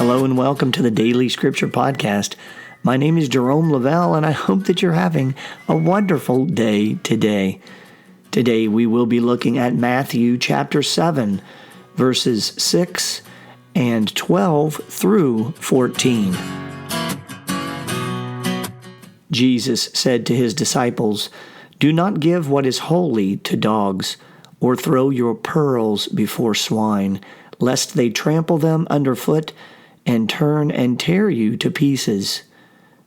Hello and welcome to the Daily Scripture Podcast. My name is Jerome Lavelle, and I hope that you're having a wonderful day today. Today we will be looking at Matthew chapter 7, verses 6 and 12 through 14. Jesus said to his disciples, "Do not give what is holy to dogs, or throw your pearls before swine, lest they trample them underfoot and turn and tear you to pieces.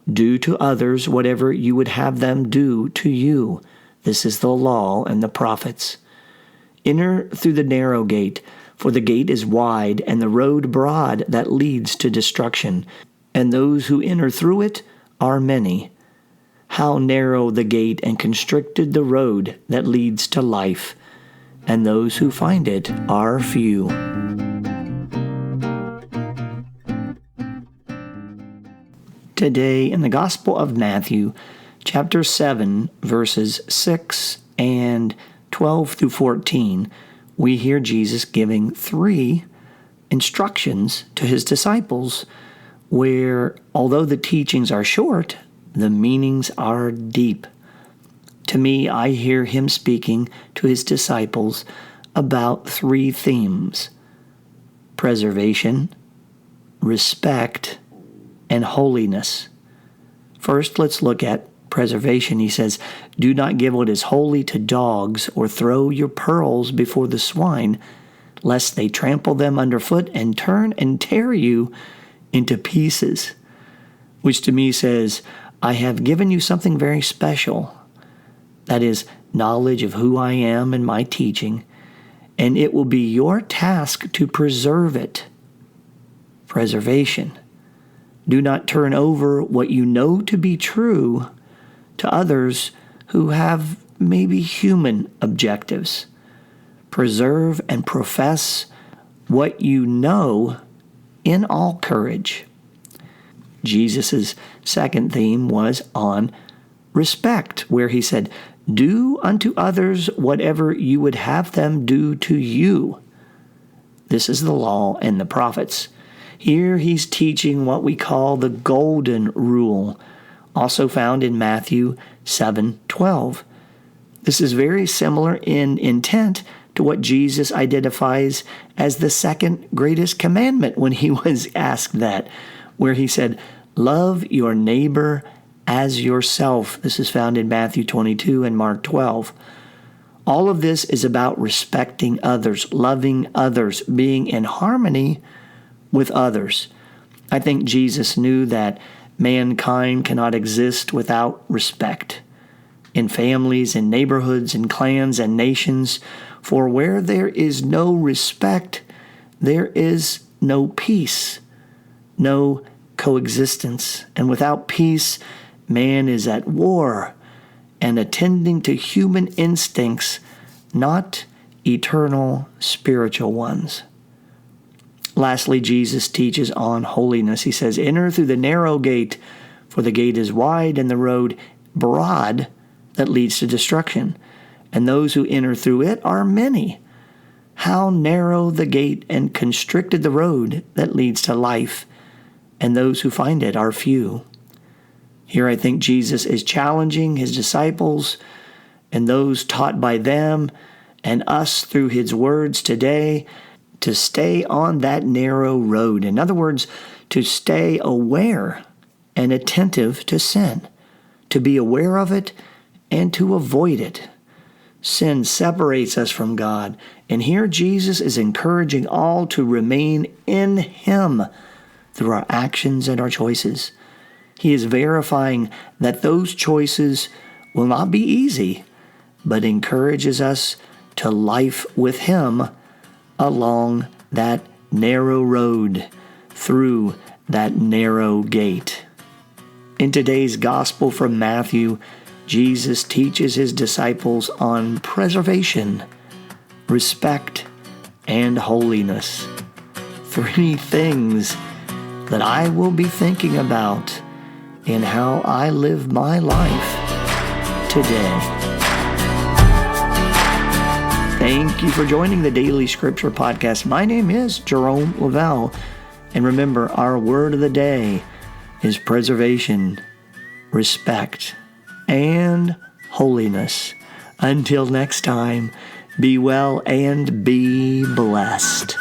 Do to others whatever you would have them do to you. This is the law and the prophets. Enter through the narrow gate, for the gate is wide and the road broad that leads to destruction, and those who enter through it are many. How narrow the gate and constricted the road that leads to life, and those who find it are few." Today in the Gospel of Matthew, chapter 7, verses 6 and 12 through 14, we hear Jesus giving 3 instructions to his disciples where, although the teachings are short, the meanings are deep. To me, I hear him speaking to his disciples about 3 themes: preservation, respect, and holiness. First, let's look at preservation. He says, "Do not give what is holy to dogs, or throw your pearls before the swine, lest they trample them underfoot and turn and tear you into pieces." Which to me says, I have given you something very special. That is, knowledge of who I am and my teaching, and it will be your task to preserve it. Preservation. Do not turn over what you know to be true to others who have maybe human objectives. Preserve and profess what you know in all courage. Jesus' second theme was on respect, where he said, "Do unto others whatever you would have them do to you. This is the law and the prophets." Here he's teaching what we call the golden rule, also found in Matthew 7:12. This is very similar in intent to what Jesus identifies as the second greatest commandment when he was asked that, where he said, "Love your neighbor as yourself." This is found in Matthew 22 and Mark 12. All of this is about respecting others, loving others, being in harmony with others. I think Jesus knew that mankind cannot exist without respect. In families, in neighborhoods, in clans, and nations, for where there is no respect, there is no peace, no coexistence. And without peace, man is at war and attending to human instincts, not eternal spiritual ones. Lastly, Jesus teaches on holiness. He says, "Enter through the narrow gate, for the gate is wide and the road broad that leads to destruction, and those who enter through it are many. How narrow the gate and constricted the road that leads to life, and those who find it are few." Here I think Jesus is challenging his disciples and those taught by them and us through his words today to stay on that narrow road. In other words, to stay aware and attentive to sin, to be aware of it and to avoid it. Sin separates us from God, and here Jesus is encouraging all to remain in him through our actions and our choices. He is verifying that those choices will not be easy, but encourages us to life with him along that narrow road, through that narrow gate. In today's Gospel from Matthew, Jesus teaches his disciples on preservation, respect, and holiness. 3 things that I will be thinking about in how I live my life today. Thank you for joining the Daily Scripture Podcast. My name is Jerome Lavelle, And remember, our word of the day is preservation, respect, and holiness. Until next time, be well and be blessed.